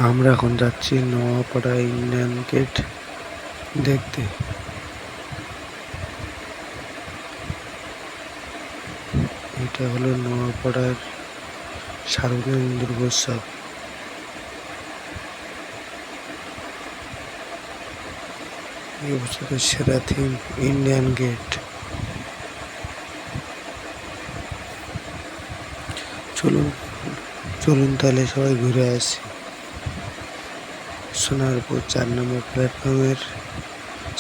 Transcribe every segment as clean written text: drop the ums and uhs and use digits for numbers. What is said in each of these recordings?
আমরা এখন যাচ্ছি নোয়াপাড়া ইন্ডিয়ান গেট দেখতে। এটা হলো নোয়াপাড়ার সার্বজনীন দুর্গোৎসব। এই বছরের সেরা থিম ইন্ডিয়ান গেট। চলুন তাহলে সবাই ঘুরে আসি। সোনারপুর 4 নম্বর প্ল্যাটফর্মের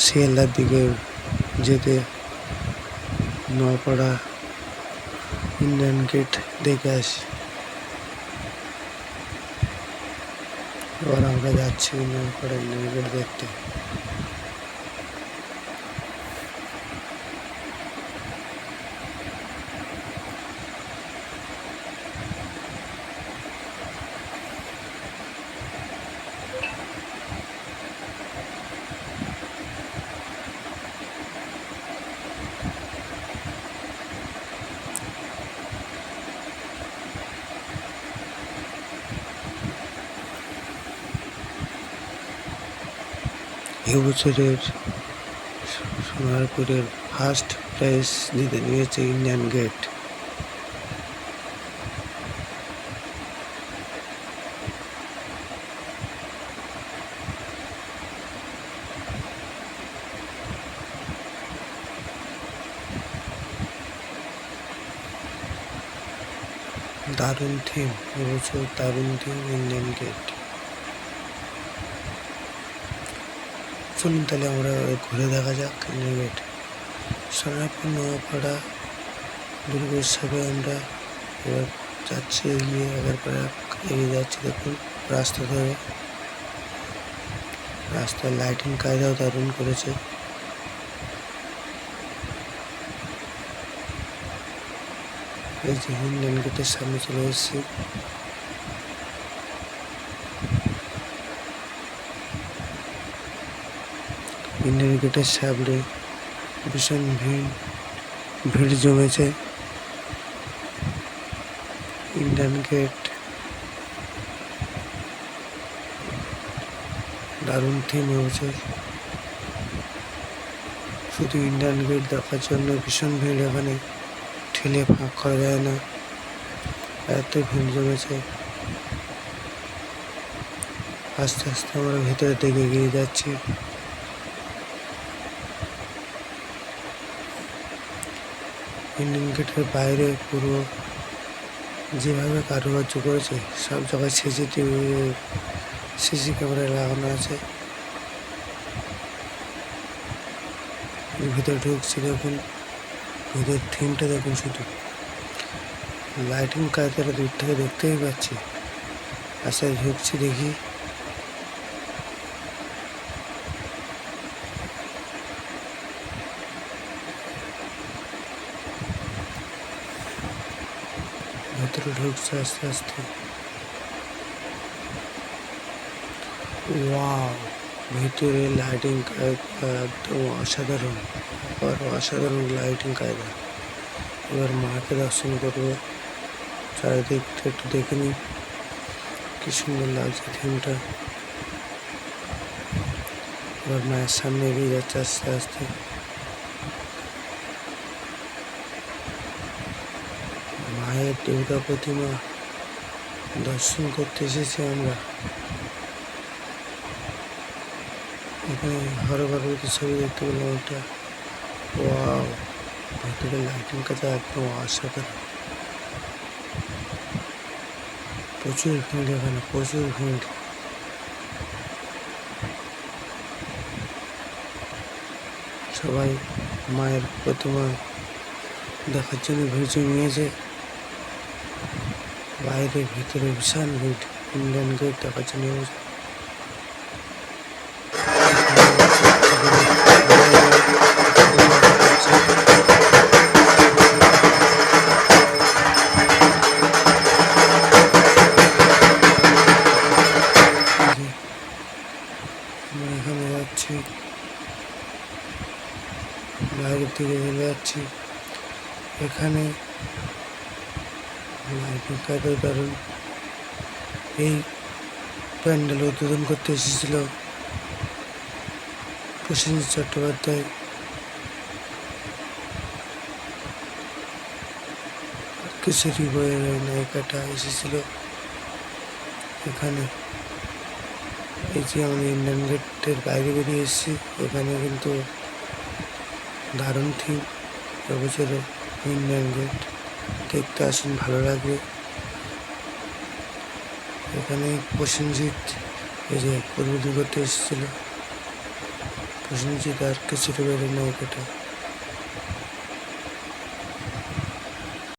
শিয়ালদার দিকে যেতে নোয়াপাড়া ইন্ডিয়ান গেট দেখে আসি। এবার আমরা যাচ্ছি নোয়াপাড়া ইন্ডিয়ান গেট দেখতে। এবছরের সোনারপুরের ফার্স্ট প্রাইজ জিতে নিয়েছে ইন্ডিয়ান গেট। দারুণ থিম, এবছর দারুণ থিম ইন্ডিয়ান গেট। চলুন তাহলে আমরা ঘুরে দেখা যাক ইন্ডিয়ান গেট। সোনারপুর নোয়াপাড়া দুর্গোৎসবে আমরা এবার যাচ্ছি এগিয়ে, এগিয়ে যাচ্ছি। দেখুন রাস্তা ধরে, রাস্তার লাইটিং কায়দাও দারুণ করেছে। এই যে ইন্ডিয়ান গেটের সামনে চলে এসেছি। ইন্ডিয়ান গেটের সামনে ভীষণ ভিড় জমেছে। ইন্ডিয়ান গেট দারুণ থিম হয়েছে। শুধু ইন্ডিয়ান গেট দেখার জন্য ভীষণ ভিড়, এখানে ঠেলে ফাঁক করা যায় না, এত ভিড় জমেছে। আস্তে আস্তে আমরা ভেতরের দিকে এগিয়ে যাচ্ছি। ইন্ডিয়ান গেটের বাইরে পুরো যেভাবে কারুকার্য করেছে, সব জায়গায় সিসি ক্যামেরা লাগানো আছে। ভিতরে ঢুকছি, দেখুন ভিতরের থিমটা দেখুন, শুধু লাইটিং কায়দাটা দূর থেকে দেখতেই পাচ্ছি। আচ্ছা ঢুকছি, দেখি ভেতরে ঢুকছে আস্তে আস্তে। ওয়াও, ভিতরে লাইটিং কায়দা একদম অসাধারণ, অসাধারণ লাইটিং কায়দা। এবার মাকে দর্শন করবো, চারিদিকটা একটু দেখে নিই, কি সুন্দর লাগছে থিমটা। এবার মায়ের সামনে এগিয়ে যাচ্ছে আস্তে আস্তে। মায়ের দুর্গা প্রতিমা দর্শন করতে এসেছি আমরা। এখানে হরগর্ভবতী ছবি দেখতে পেলাম একটা। ওয়াও, ভেতরে লাইটিং কাজে একদম অসাধারণ। প্রচুর ভিড়, এখানে প্রচুর ভিড়। সবাই মায়ের প্রতিমা দেখার জন্য ভিড় জমিয়েছে। বাইরে ভিতরে বিশাল ভিড় ইন্ডিয়ান গেট দেখার জন্য। আমরা এখানে যাচ্ছি, বাইরের দিকে চলে যাচ্ছি। এখানে লাইটিং কায়দা দারুণ। এই প্যান্ডেল উদ্বোধন করতে এসেছিল প্রসেনজিৎ চট্টোপাধ্যায়। কেশরী বইয়ের নায়িকাটা এসেছিল এখানে। এই যে আমি ইন্ডিয়ান গেটের বাইরে বেরিয়ে এসেছি, এখানে কিন্তু দারুণ থিম এবছরের ইন্ডিয়ান গেট। দেখতে আসুন, ভালো লাগবে। এখানে প্রসেনজিৎ এই যে উদ্বোধন করতে এসেছিল, প্রসেনজিৎ আর কেশরী বইয়ের নায়িকাটা।